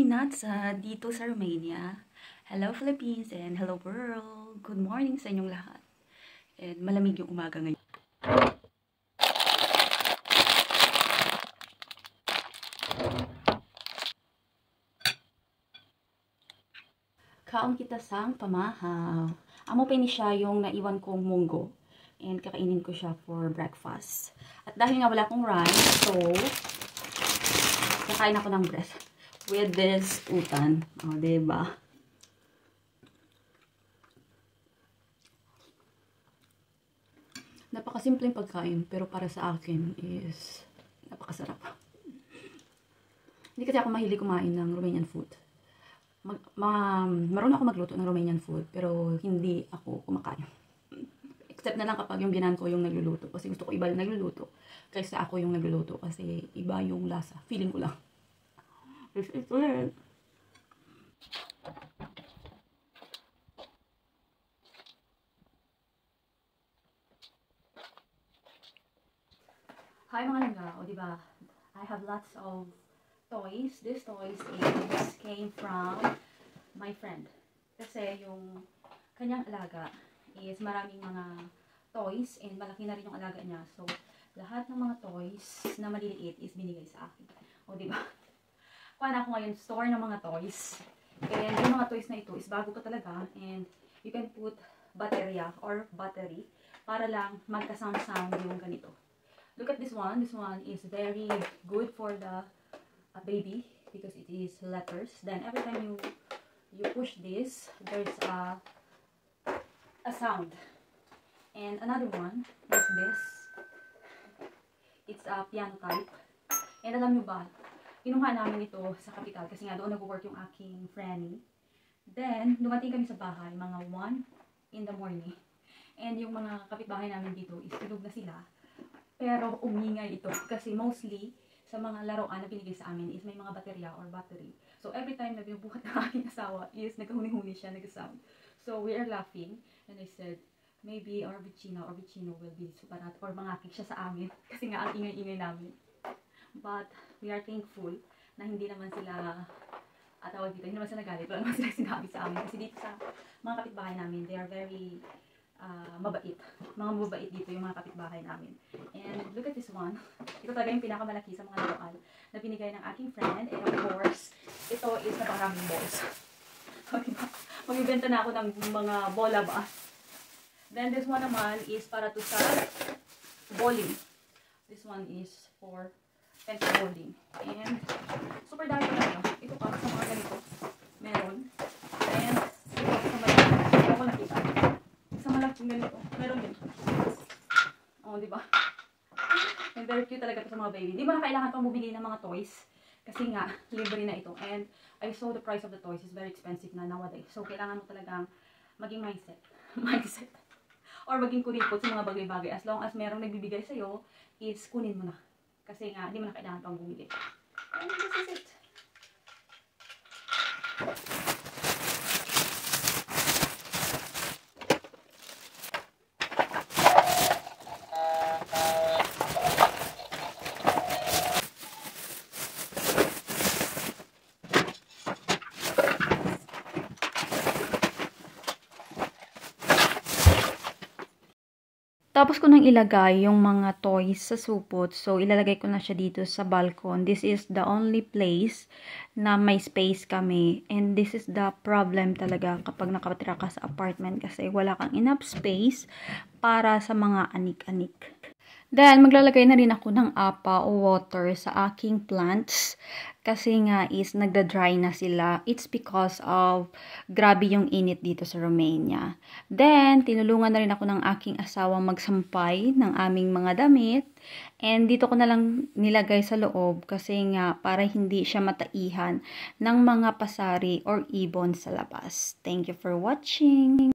nuts dito sa Romania. Hello Philippines and hello world. Good morning sa inyong lahat. And malamig yung umaga ngayon. Kaon kita sang pamahaw. Amo pa ni siya yung naiwan kong munggo. And kakainin ko siya for breakfast. At dahil nga wala akong rice, so kakain ako ng bread with this utan. O, diba? Napakasimpleng pagkain, pero para sa akin is napakasarap. Hindi kasi ako mahilig kumain ng Romanian food. Marunong ako magluto ng Romanian food, pero hindi ako kumakain. Except na lang kapag yung binan ko yung nagluluto. Kasi gusto ko iba yung nagluluto kaysa ako yung nagluluto. Kasi iba yung lasa. Feeling ko lang. This is it. Hi mga langga. O diba, I have lots of toys. These toys came from my friend. Kasi yung kanyang alaga is maraming mga toys and malaki na rin yung alaga niya. So, lahat ng mga toys na maliliit is binigay sa akin. O diba? Kuha na ako ngayon store ng mga toys. And yung mga toys na ito is bago pa talaga. And you can put baterya or battery para lang magka-sound yung ganito. Look at this one. This one is very good for the baby because it is letters. Then every time you push this, there's a sound. And another one is this. It's a piano type. And alam nyo ba, kinuha namin ito sa kapital kasi nga doon nag-work yung aking Franny. Then, dumating kami sa bahay mga 1 in the morning. And yung mga kapitbahay namin dito is tulog na sila. Pero umingay ito kasi mostly sa mga laruan na binigay sa amin is may mga baterya or battery. So every time na binubuhat ng aking asawa is nagkahuni-huni siya, nag-sound. So we are laughing and I said, maybe our vecino will be suparat or mangakik siya sa amin kasi nga ang ingay-ingay namin. But we are thankful na hindi naman sila tawag dito, hindi naman sila nagalit, wala naman sila sinabi sa amin kasi dito sa mga kapitbahay namin, they are very mabait. Mga mabait dito yung mga kapitbahay namin. And look at this one. Ito talaga yung pinakamalaki sa mga laruan na binigay ng aking friend. And of course, ito is napakaraming balls. So, diba? Magbibenta na ako ng mga bola ba? Then this one naman is para to sa bowling. This one is for pencil bowling. And super dahil ko na ito pa sa mga ganito. Meron. And ito sa malaki. Ito ko nakita. Sa malaking ganito. Meron din. O, diba? And very cute talaga ito sa mga baby. Di mo na kailangan pang bumili ng mga toys. Kasi nga, libre na ito. And I saw the price of the toys is very expensive na nowadays. So, kailangan mo talagang maging mindset. Or maging kuripot sa mga bagay-bagay. As long as merong nagbibigay sa'yo, is kunin mo na. Kasi nga, hindi mo na kailangan pang bumili. And this is it. Tapos ko nang ilagay yung mga toys sa supot. So, ilalagay ko na siya dito sa balcony. This is the only place na may space kami. And this is the problem talaga kapag nakatira ka sa apartment kasi wala kang enough space para sa mga anik-anik. Then, maglalagay na rin ako ng apa o water sa aking plants kasi nga is nagda-dry na sila. It's because of grabe yung init dito sa Romania. Then, tinulungan na rin ako ng aking asawang magsampay ng aming mga damit. And dito ko na lang nilagay sa loob kasi nga para hindi siya mataihan ng mga pasari or ibon sa labas. Thank you for watching!